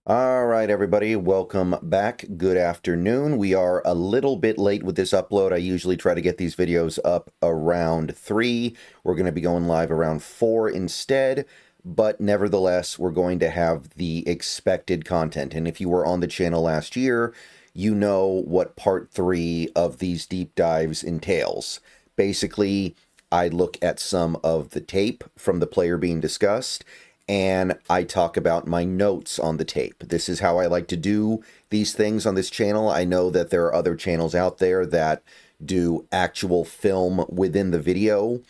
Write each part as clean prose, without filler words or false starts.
All right, everybody, welcome back. Good afternoon. We are a little bit late with this upload. I usually try to get these videos up around 3. We're going to be going live around 4 instead, but nevertheless, we're going to have the expected content. And if you were on the channel last year, you know what part 3 of these deep dives entails. Basically, I look at some of the tape from the player being discussed, and I talk about my notes on the tape. This is how I like to do these things on this channel. I know that there are other channels out there that do actual film within the video.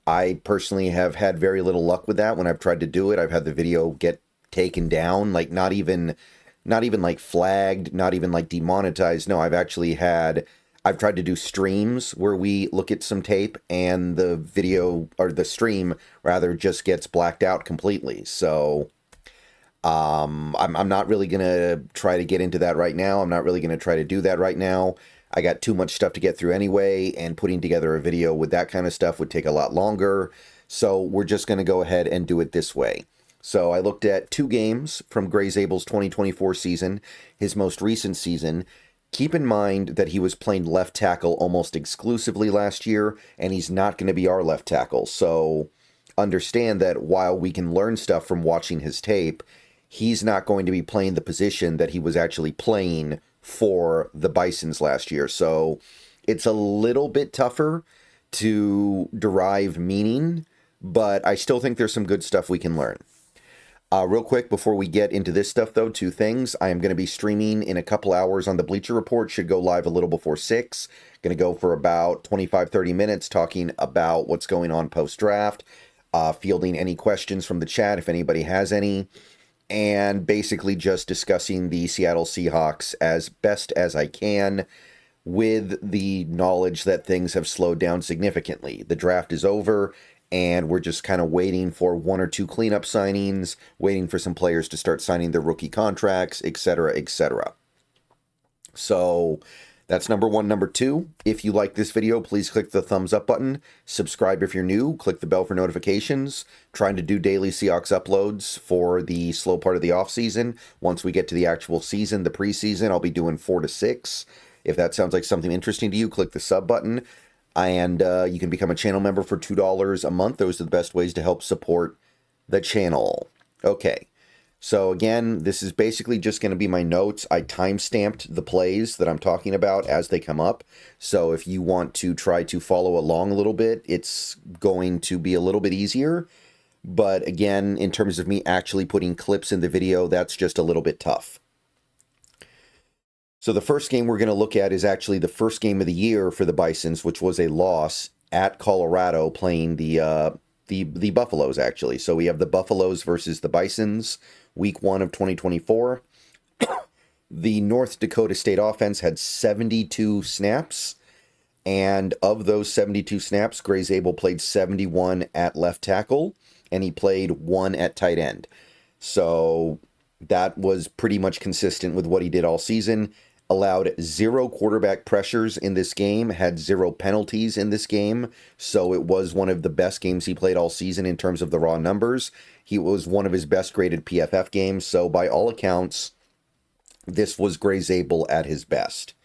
I personally have had very little luck with that. When I've tried to do it, I've had the video get taken down, like not even like flagged, not even like demonetized. No, I've tried to do streams where we look at some tape and the video, or the stream rather, just gets blacked out completely. So I'm not really going to try to get into that right now. I'm not really going to try to do that right now. I got too much stuff to get through anyway, and putting together a video with that kind of stuff would take a lot longer. So we're just going to go ahead and do it this way. So I looked at 2 games from Zabel's 2024 season, his most recent season. Keep in mind that he was playing left tackle almost exclusively last year, and he's not going to be our left tackle. So understand that while we can learn stuff from watching his tape, he's not going to be playing the position that he was actually playing for the Bisons last year. So it's a little bit tougher to derive meaning, but I still think there's some good stuff we can learn. Real quick, before we get into this stuff, though, 2 things. I am going to be streaming in a couple hours on the Bleacher Report. Should go live a little before 6. Going to go for about 25-30 minutes talking about what's going on post-draft, fielding any questions from the chat if anybody has any, and basically just discussing the Seattle Seahawks as best as I can, with the knowledge that things have slowed down significantly. The draft is over, and we're just kind of waiting for 1 or 2 cleanup signings, waiting for some players to start signing their rookie contracts, etc., etc. So that's number 1. Number 2, if you like this video, please click the thumbs up button. Subscribe if you're new. Click the bell for notifications. Trying to do daily Seahawks uploads for the slow part of the off season. Once we get to the actual season, the preseason, I'll be doing 4 to 6. If that sounds like something interesting to you, click the sub button. And you can become a channel member for $2 a month. Those are the best ways to help support the channel. Okay, so again, this is basically just going to be my notes. I time-stamped the plays that I'm talking about as they come up. So if you want to try to follow along a little bit, it's going to be a little bit easier. But again, in terms of me actually putting clips in the video, that's just a little bit tough. So the first game we're going to look at is actually the first game of the year for the Bisons, which was a loss at Colorado, playing the Buffaloes, actually. So we have the Buffaloes versus the Bisons, week 1 of 2024. The North Dakota State offense had 72 snaps, and of those 72 snaps, Zabel played 71 at left tackle, and he played 1 at tight end. So that was pretty much consistent with what he did all season. Allowed 0 quarterback pressures in this game, had 0 penalties in this game, so it was one of the best games he played all season in terms of the raw numbers. He was one of his best graded PFF games, so by all accounts, this was Zabel at his best.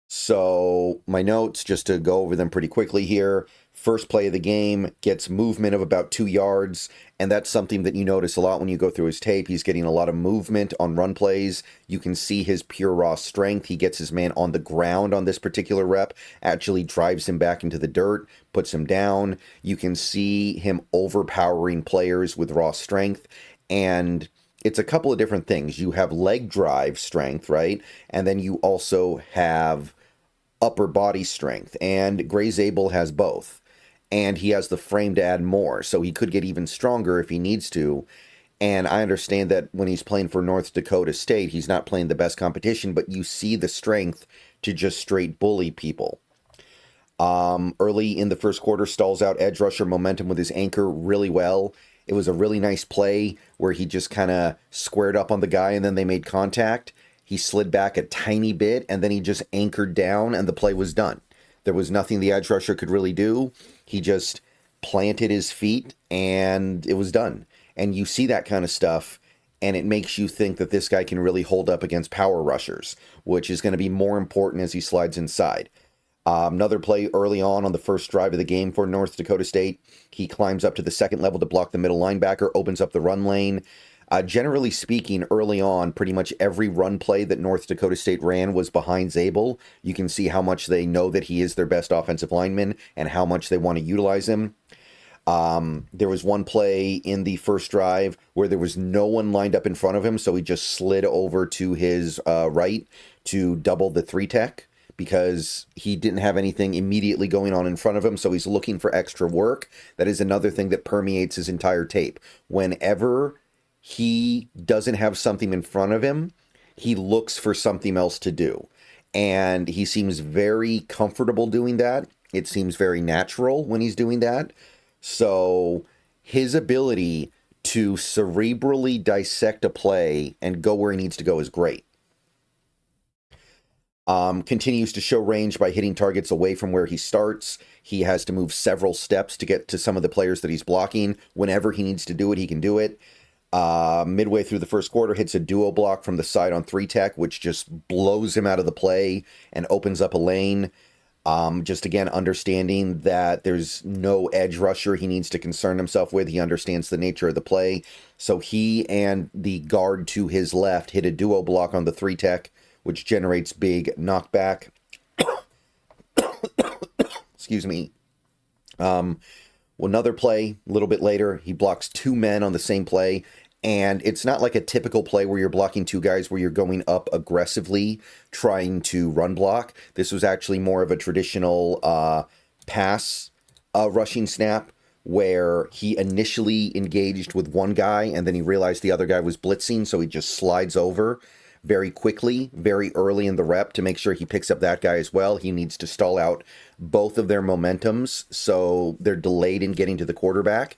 So my notes, just to go over them pretty quickly here. First play of the game, gets movement of about 2 yards, and that's something that you notice a lot when you go through his tape. He's getting a lot of movement on run plays. You can see his pure raw strength. He gets his man on the ground on this particular rep, actually drives him back into the dirt, puts him down. You can see him overpowering players with raw strength, and it's a couple of different things. You have leg drive strength, right? And then you also have upper body strength, and Zabel has both. And he has the frame to add more, so he could get even stronger if he needs to. And I understand that when he's playing for North Dakota State, he's not playing the best competition, but you see the strength to just straight bully people. Early in the first quarter, stalls out edge rusher momentum with his anchor really well. It was a really nice play where he just kind of squared up on the guy, and then they made contact. He slid back a tiny bit, and then he just anchored down, and the play was done. There was nothing the edge rusher could really do. He just planted his feet, and it was done. And you see that kind of stuff, and it makes you think that this guy can really hold up against power rushers, which is going to be more important as he slides inside. Another play early on the first drive of the game for North Dakota State. He climbs up to the second level to block the middle linebacker, opens up the run lane. Generally speaking, early on, pretty much every run play that North Dakota State ran was behind Zabel. You can see how much they know that he is their best offensive lineman and how much they want to utilize him. There was one play in the first drive where there was no one lined up in front of him, so he just slid over to his right to double the three tech because he didn't have anything immediately going on in front of him, so he's looking for extra work. That is another thing that permeates his entire tape. Whenever he doesn't have something in front of him, he looks for something else to do. And he seems very comfortable doing that. It seems very natural when he's doing that. So his ability to cerebrally dissect a play and go where he needs to go is great. Continues to show range by hitting targets away from where he starts. He has to move several steps to get to some of the players that he's blocking. Whenever he needs to do it, he can do it. Midway through the first quarter, hits a duo block from the side on 3-tech, which just blows him out of the play and opens up a lane. Just again, understanding that there's no edge rusher he needs to concern himself with. He understands the nature of the play. So he and the guard to his left hit a duo block on the 3-tech, which generates big knockback. Excuse me. Another play, a little bit later, he blocks two men on the same play. And it's not like a typical play where you're blocking two guys where you're going up aggressively trying to run block. This was actually more of a traditional pass rushing snap where he initially engaged with one guy and then he realized the other guy was blitzing, so he just slides over very quickly, very early in the rep to make sure he picks up that guy as well. He needs to stall out both of their momentums so they're delayed in getting to the quarterback.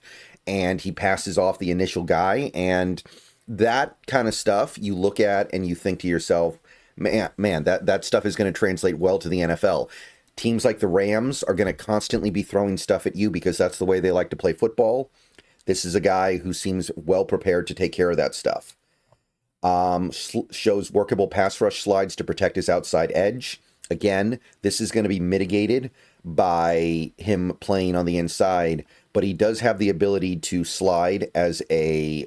And he passes off the initial guy, and that kind of stuff you look at and you think to yourself, man, that stuff is going to translate well to the NFL. Teams like the Rams are going to constantly be throwing stuff at you because that's the way they like to play football. This is a guy who seems well prepared to take care of that stuff. Shows workable pass rush slides to protect his outside edge. Again, this is going to be mitigated by him playing on the inside, but he does have the ability to slide as a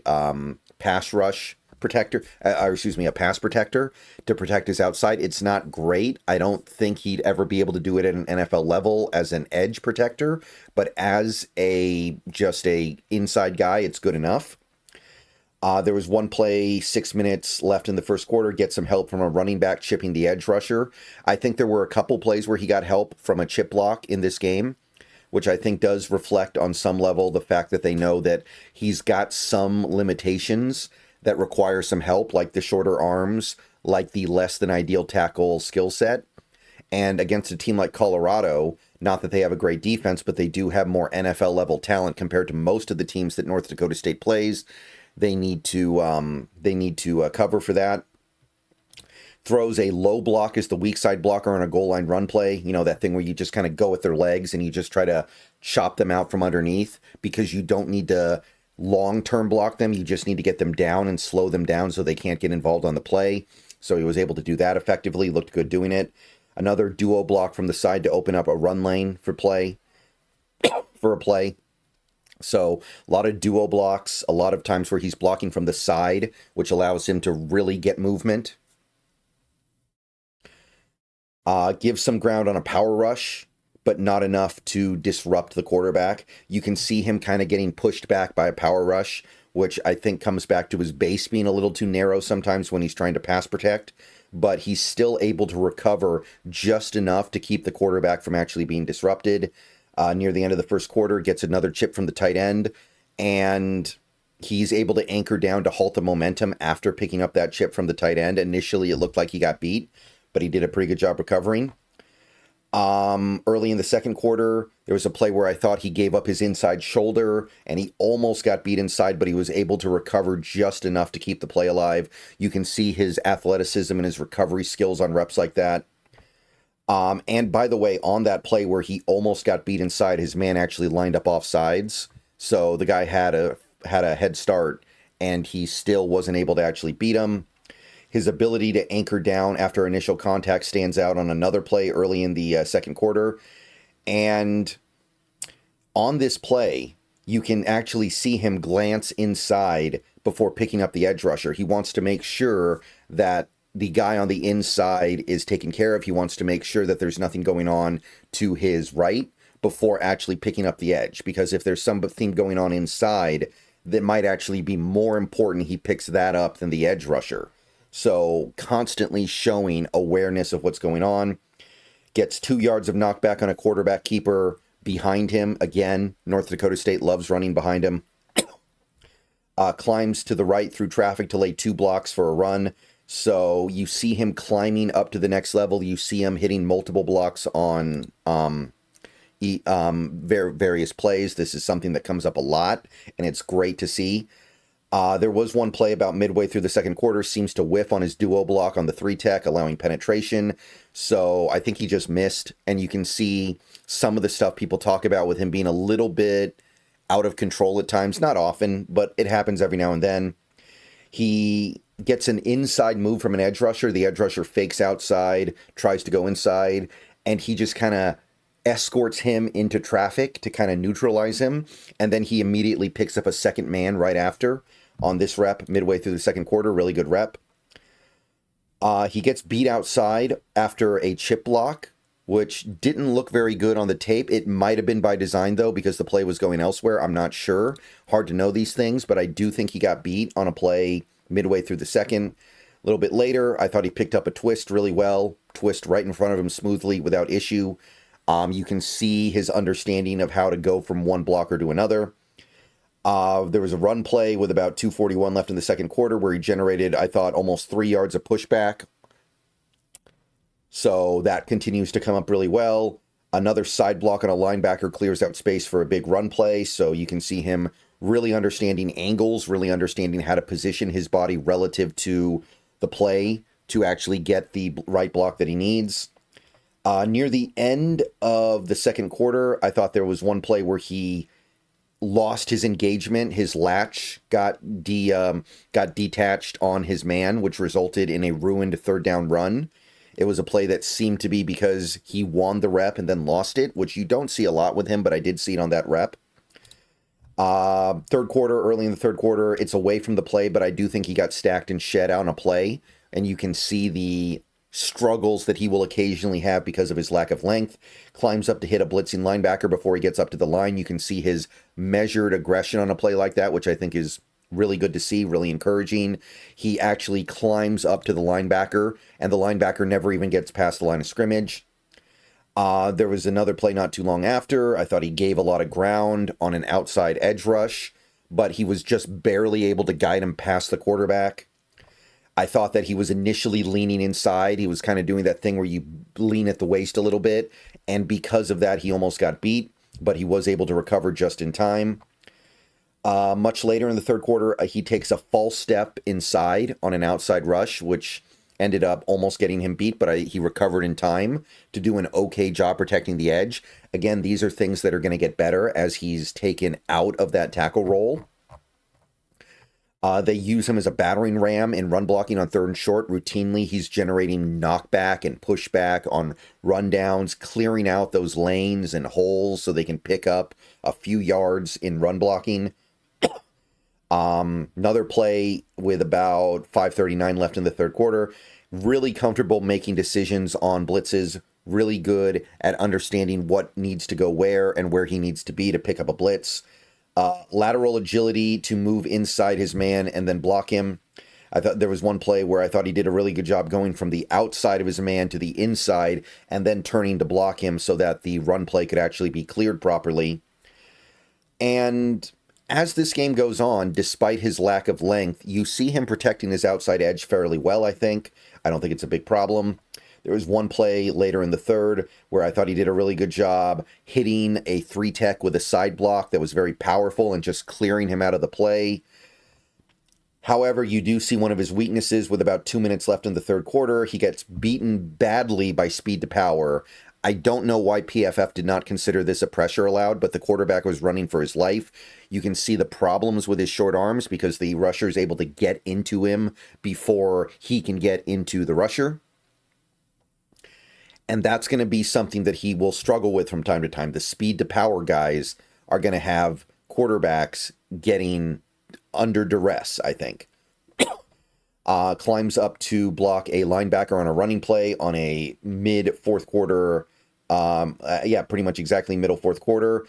pass rush protector, a pass protector to protect his outside. It's not great. I don't think he'd ever be able to do it at an NFL level as an edge protector, but as just a inside guy, it's good enough. There was one play, 6 minutes left in the first quarter, get some help from a running back chipping the edge rusher. I think there were a couple plays where he got help from a chip block in this game, which I think does reflect on some level the fact that they know that he's got some limitations that require some help, like the shorter arms, like the less than ideal tackle skill set. And against a team like Colorado, not that they have a great defense, but they do have more NFL level talent compared to most of the teams that North Dakota State plays. They need to cover for that. Throws a low block as the weak side blocker on a goal line run play. You know, that thing where you just kind of go with their legs and you just try to chop them out from underneath because you don't need to long-term block them. You just need to get them down and slow them down so they can't get involved on the play. So he was able to do that effectively. Looked good doing it. Another duo block from the side to open up a run lane for a play. So a lot of duo blocks, a lot of times where he's blocking from the side, which allows him to really get movement. Give some ground on a power rush, but not enough to disrupt the quarterback. You can see him kind of getting pushed back by a power rush, which I think comes back to his base being a little too narrow sometimes when he's trying to pass protect. But he's still able to recover just enough to keep the quarterback from actually being disrupted. Near the end of the first quarter, gets another chip from the tight end, and he's able to anchor down to halt the momentum after picking up that chip from the tight end. Initially, it looked like he got beat, but he did a pretty good job recovering. Early in the second quarter, there was a play where I thought he gave up his inside shoulder, and he almost got beat inside, but he was able to recover just enough to keep the play alive. You can see his athleticism and his recovery skills on reps like that. And by the way, on that play where he almost got beat inside, his man actually lined up off sides. So the guy had a head start and he still wasn't able to actually beat him. His ability to anchor down after initial contact stands out on another play early in the second quarter. And on this play, you can actually see him glance inside before picking up the edge rusher. He wants to make sure that the guy on the inside is taken care of. He wants to make sure that there's nothing going on to his right before actually picking up the edge. Because if there's something going on inside that might actually be more important, he picks that up than the edge rusher. So constantly showing awareness of what's going on. Gets 2 yards of knockback on a quarterback keeper behind him. Again, North Dakota State loves running behind him. Climbs to the right through traffic to lay 2 blocks for a run. So you see him climbing up to the next level. You see him hitting multiple blocks on various plays. This is something that comes up a lot, and it's great to see. There was one play about midway through the second quarter, seems to whiff on his duo block on the 3-tech, allowing penetration. So I think he just missed, and you can see some of the stuff people talk about with him being a little bit out of control at times. Not often, but it happens every now and then. He gets an inside move from an edge rusher. The edge rusher fakes outside, tries to go inside, and he just kind of escorts him into traffic to kind of neutralize him. And then he immediately picks up a second man right after on this rep midway through the second quarter. Really good rep. He gets beat outside after a chip block, which didn't look very good on the tape. It might have been by design, though, because the play was going elsewhere. I'm not sure. Hard to know these things, but I do think he got beat on a play midway through the second. A little bit later, I thought he picked up a twist really well. Twist right in front of him smoothly without issue. You can see his understanding of how to go from one blocker to another. There was a run play with about 2:41 left in the second quarter where he generated, I thought, almost 3 yards of pushback. So that continues to come up really well. Another side block on a linebacker clears out space for a big run play. So you can see him really understanding angles, really understanding how to position his body relative to the play to actually get the right block that he needs. Near the end of the second quarter, I thought there was one play where he lost his engagement. His latch got detached on his man, which resulted in a ruined third down run. It was a play that seemed to be because he won the rep and then lost it, which you don't see a lot with him, but I did see it on that rep. Third quarter, early in the third quarter, it's away from the play, but I do think he got stacked and shed out on a play, and you can see the struggles that he will occasionally have because of his lack of length. Climbs up to hit a blitzing linebacker before he gets up to the line. You can see his measured aggression on a play like that, which I think is really good to see, really encouraging. He actually climbs up to the linebacker, and the linebacker never even gets past the line of scrimmage. There was another play not too long after. I thought he gave a lot of ground on an outside edge rush, but he was just barely able to guide him past the quarterback. I thought that he was initially leaning inside. He was kind of doing that thing where you lean at the waist a little bit, and because of that, he almost got beat, but he was able to recover just in time. Much later in the third quarter, he takes a false step inside on an outside rush, which ended up almost getting him beat, but he recovered in time to do an okay job protecting the edge. Again, these are things that are going to get better as he's taken out of that tackle role. They use him as a battering ram in run blocking on third and short. Routinely, he's generating knockback and pushback on rundowns, clearing out those lanes and holes so they can pick up a few yards in run blocking. Another play with about 5:39 left in the third quarter. Really comfortable making decisions on blitzes. Really good at understanding what needs to go where and where he needs to be to pick up a blitz. Lateral agility to move inside his man and then block him. I thought there was one play where I thought he did a really good job going from the outside of his man to the inside and then turning to block him so that the run play could actually be cleared properly. And as this game goes on, despite his lack of length, you see him protecting his outside edge fairly well, I think. I don't think it's a big problem. There was one play later in the third where I thought he did a really good job hitting a 3-tech with a side block that was very powerful and just clearing him out of the play. However, you do see one of his weaknesses with about 2 minutes left in the third quarter. He gets beaten badly by speed to power. I don't know why PFF did not consider this a pressure allowed, but the quarterback was running for his life. You can see the problems with his short arms because the rusher is able to get into him before he can get into the rusher. And that's going to be something that he will struggle with from time to time. The speed to power guys are going to have quarterbacks getting under duress, I think. Climbs up to block a linebacker on a running play on a mid fourth quarter. Pretty much exactly middle fourth quarter.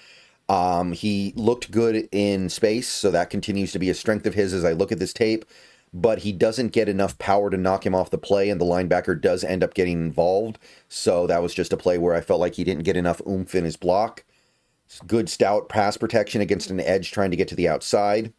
He looked good in space, so that continues to be a strength of his as I look at this tape. But he doesn't get enough power to knock him off the play, and the linebacker does end up getting involved. So that was just a play where I felt like he didn't get enough oomph in his block. Good stout pass protection against an edge trying to get to the outside.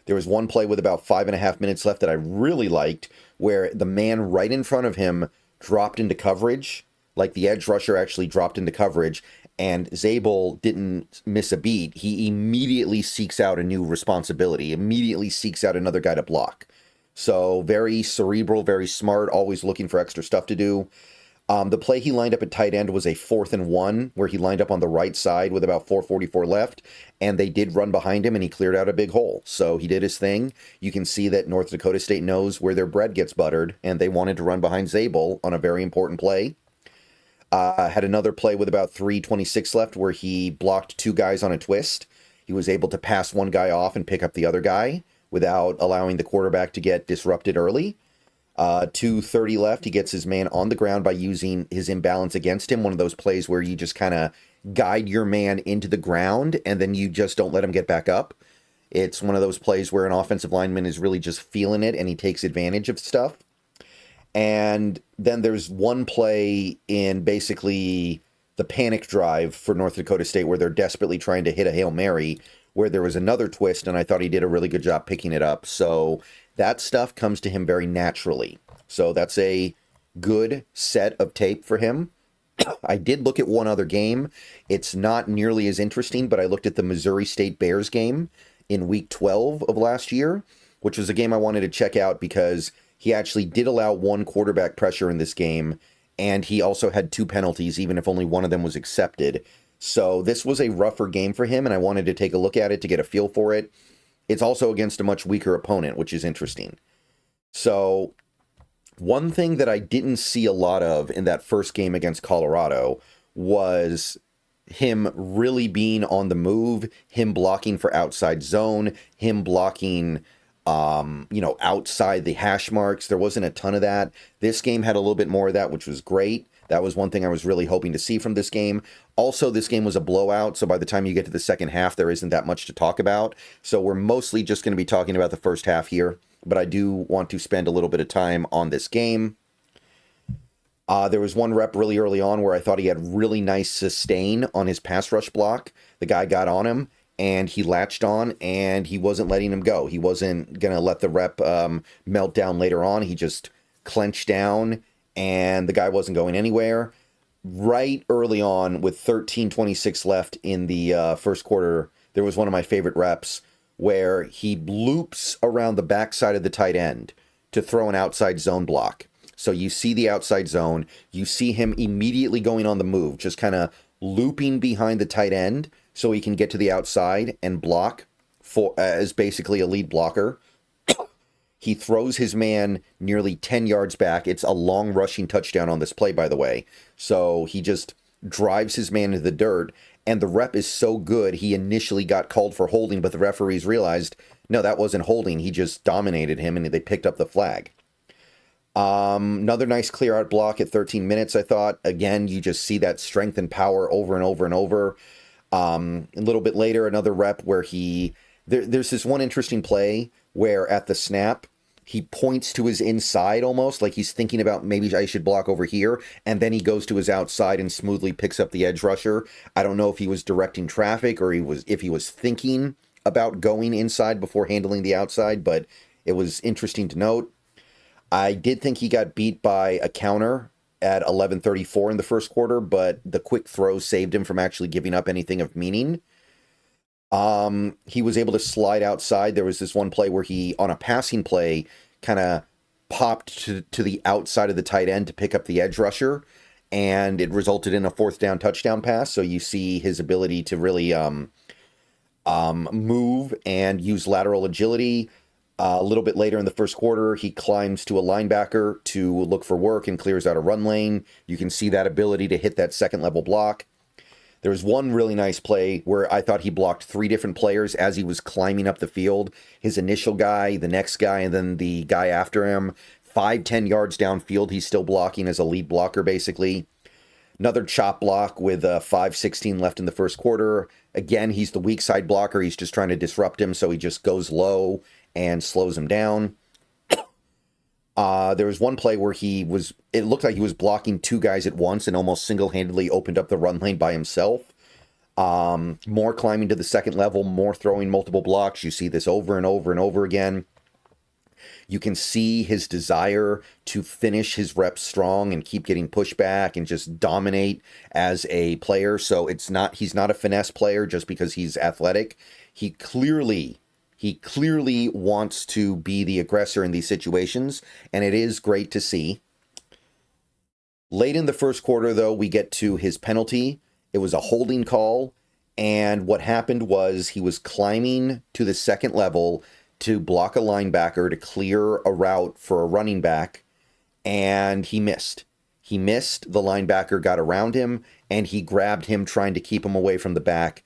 There was one play with about 5.5 minutes left that I really liked, where the man right in front of him dropped into coverage, like the edge rusher actually dropped into coverage, and Zabel didn't miss a beat. He immediately seeks out a new responsibility, immediately seeks out another guy to block. So very cerebral, very smart, always looking for extra stuff to do. The play he lined up at tight end was a 4th and 1, where he lined up on the right side with about 4:44 left, and they did run behind him, and he cleared out a big hole. So he did his thing. You can see that North Dakota State knows where their bread gets buttered, and they wanted to run behind Zabel on a very important play. Had another play with about 3:26 left where he blocked 2 guys on a twist. He was able to pass one guy off and pick up the other guy without allowing the quarterback to get disrupted early. 2:30 left, he gets his man on the ground by using his imbalance against him. One of those plays where you just kind of guide your man into the ground and then you just don't let him get back up. It's one of those plays where an offensive lineman is really just feeling it and he takes advantage of stuff. And then there's one play in basically the panic drive for North Dakota State where they're desperately trying to hit a Hail Mary, where there was another twist, and I thought he did a really good job picking it up. So that stuff comes to him very naturally. So that's a good set of tape for him. I did look at one other game. It's not nearly as interesting, but I looked at the Missouri State Bears game in week 12 of last year, which was a game I wanted to check out because he actually did allow one quarterback pressure in this game, and he also had 2 penalties, even if only one of them was accepted. So this was a rougher game for him, and I wanted to take a look at it to get a feel for it. It's also against a much weaker opponent, which is interesting. So one thing that I didn't see a lot of in that first game against Colorado was him really being on the move, him blocking for outside zone, him blocking outside the hash marks. There wasn't a ton of that. This game had a little bit more of that, which was great. That was one thing I was really hoping to see from this game. Also, this game was a blowout, so by the time you get to the second half, there isn't that much to talk about. So we're mostly just going to be talking about the first half here, but I do want to spend a little bit of time on this game. There was one rep really early on where I thought he had really nice sustain on his pass rush block. The guy got on him, and he latched on, and he wasn't letting him go. He wasn't going to let the rep melt down later on. He just clenched down, and the guy wasn't going anywhere. Right early on, with 13:26 left in the first quarter, there was one of my favorite reps where he loops around the backside of the tight end to throw an outside zone block. So you see the outside zone, you see him immediately going on the move, just kind of looping behind the tight end so he can get to the outside and block for as basically a lead blocker. He throws his man nearly 10 yards back. It's a long rushing touchdown on this play, by the way. So he just drives his man into the dirt, and the rep is so good, he initially got called for holding, but the referees realized, no, that wasn't holding. He just dominated him, and they picked up the flag. Another nice clear out block at 13 minutes, I thought. Again, you just see that strength and power over and over and over. A little bit later, another rep where there's this one interesting play where at the snap, he points to his inside almost, like he's thinking about maybe I should block over here, and then he goes to his outside and smoothly picks up the edge rusher. I don't know if he was directing traffic or if he was thinking about going inside before handling the outside, but it was interesting to note. I did think he got beat by a counter at 11:34 in the first quarter, but the quick throw saved him from actually giving up anything of meaning. He was able to slide outside. There was this one play where he, on a passing play, kind of popped to the outside of the tight end to pick up the edge rusher. and it resulted in a 4th down touchdown pass. So you see his ability to really move and use lateral agility. A little bit later in the first quarter, he climbs to a linebacker to look for work and clears out a run lane. You can see that ability to hit that second level block. There was one really nice play where I thought he blocked 3 different players as he was climbing up the field. His initial guy, the next guy, and then the guy after him. 5-10 yards downfield, he's still blocking as a lead blocker, basically. Another chop block with 5:16 left in the first quarter. Again, he's the weak side blocker. He's just trying to disrupt him, so he just goes low and slows him down. There was one play where it looked like he was blocking 2 guys at once and almost single-handedly opened up the run lane by himself. More climbing to the second level, more throwing multiple blocks. You see this over and over and over again. You can see his desire to finish his reps strong and keep getting pushed back and just dominate as a player. So he's not a finesse player just because he's athletic. He clearly wants to be the aggressor in these situations, and it is great to see. Late in the first quarter, though, we get to his penalty. It was a holding call, and what happened was he was climbing to the second level to block a linebacker to clear a route for a running back, and he missed. He missed, the linebacker got around him, and he grabbed him trying to keep him away from the back,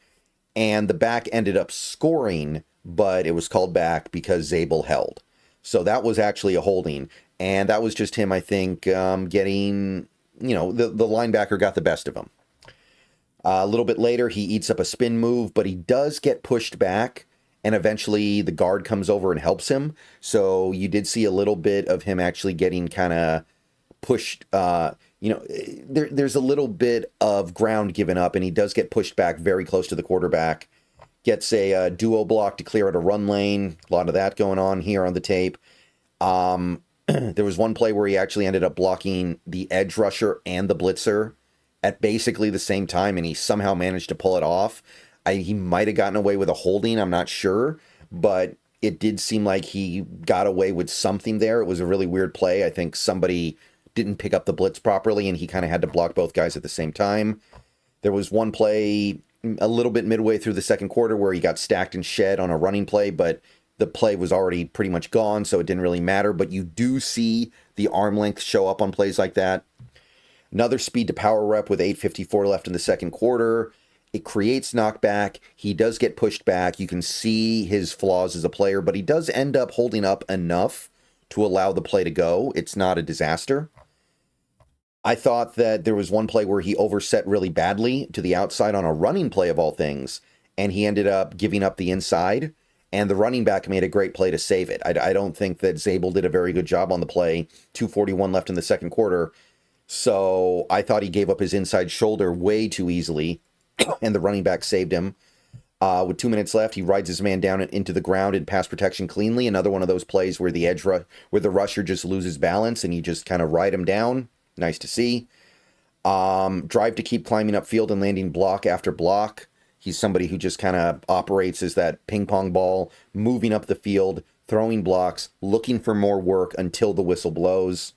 and the back ended up scoring, but it was called back because Zabel held. So that was actually a holding, and that was just him, I think, getting, the linebacker got the best of him. A little bit later, he eats up a spin move, but he does get pushed back, and eventually the guard comes over and helps him. So you did see a little bit of him actually getting kind of pushed. There's a little bit of ground given up, and he does get pushed back very close to the quarterback. Gets a duo block to clear out a run lane. A lot of that going on here on the tape. There was one play where he actually ended up blocking the edge rusher and the blitzer at basically the same time, and he somehow managed to pull it off. He might have gotten away with a holding, I'm not sure, but it did seem like he got away with something there. It was a really weird play. I think somebody didn't pick up the blitz properly, and he kind of had to block both guys at the same time. There was one play a little bit midway through the second quarter where he got stacked and shed on a running play, but the play was already pretty much gone, so it didn't really matter. But you do see the arm length show up on plays like that. Another speed to power rep with 8:54 left in the second quarter. It creates knockback. He does get pushed back. You can see his flaws as a player, but he does end up holding up enough to allow the play to go. It's not a disaster. I thought that there was one play where he overset really badly to the outside on a running play of all things, and he ended up giving up the inside, and the running back made a great play to save it. I don't think that Zabel did a very good job on the play. 2:41 left in the second quarter, so I thought he gave up his inside shoulder way too easily, and the running back saved him. With 2 minutes left, he rides his man down into the ground in pass protection cleanly. Another one of those plays where where the rusher just loses balance and you just kind of ride him down. Nice to see. Drive to keep climbing upfield and landing block after block. He's somebody who just kind of operates as that ping pong ball, moving up the field, throwing blocks, looking for more work until the whistle blows.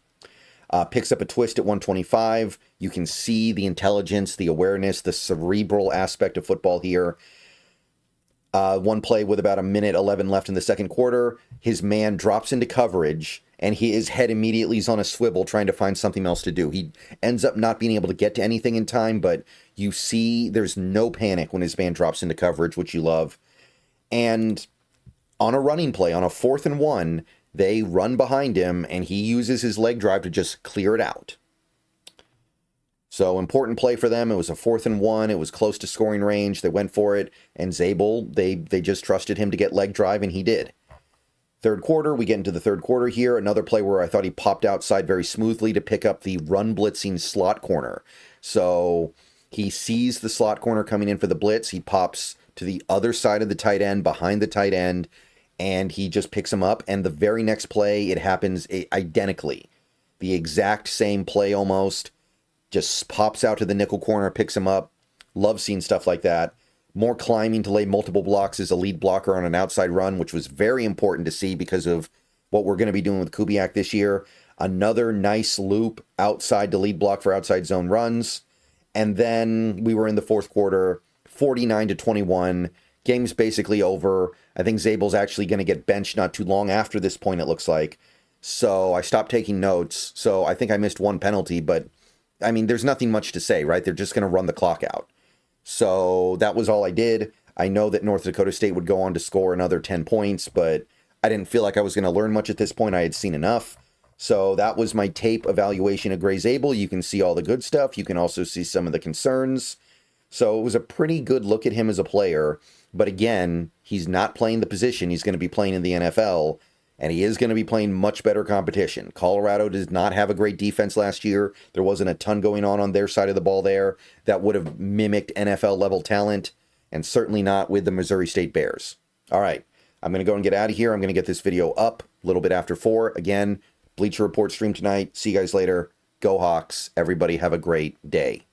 Picks up a twist at 125. You can see the intelligence, the awareness, the cerebral aspect of football here. One play with about 1:11 left in the second quarter. His man drops into coverage, and his head immediately is on a swivel trying to find something else to do. He ends up not being able to get to anything in time, but you see there's no panic when his man drops into coverage, which you love. And on a running play, on a 4th and 1, they run behind him, and he uses his leg drive to just clear it out. So important play for them. It was a 4th and 1. It was close to scoring range. They went for it, and Zabel, they just trusted him to get leg drive, and he did. Third quarter, we get into the third quarter here. Another play where I thought he popped outside very smoothly to pick up the run blitzing slot corner. So he sees the slot corner coming in for the blitz. He pops to the other side of the tight end, behind the tight end, and he just picks him up. And the very next play, it happens identically. The exact same play almost. Just pops out to the nickel corner, picks him up. Love seeing stuff like that. More climbing to lay multiple blocks as a lead blocker on an outside run, which was very important to see because of what we're going to be doing with Kubiak this year. another nice loop outside to lead block for outside zone runs. And then we were in the fourth quarter, 49-21. Game's basically over. I think Zabel's actually going to get benched not too long after this point, it looks like. So I stopped taking notes. So I think I missed one penalty, but I mean, there's nothing much to say, right? They're just going to run the clock out. So that was all I did. I know that North Dakota State would go on to score another 10 points, but I didn't feel like I was going to learn much at this point. I had seen enough. So that was my tape evaluation of Gray Zabel. You can see all the good stuff. You can also see some of the concerns. So it was a pretty good look at him as a player. But again, he's not playing the position. He's going to be playing in the NFL, and he is going to be playing much better competition. Colorado does not have a great defense last year. There wasn't a ton going on their side of the ball there that would have mimicked NFL-level talent, and certainly not with the Missouri State Bears. All right, I'm going to go and get out of here. I'm going to get this video up a little bit after 4. Again, Bleacher Report stream tonight. See you guys later. Go Hawks. Everybody have a great day.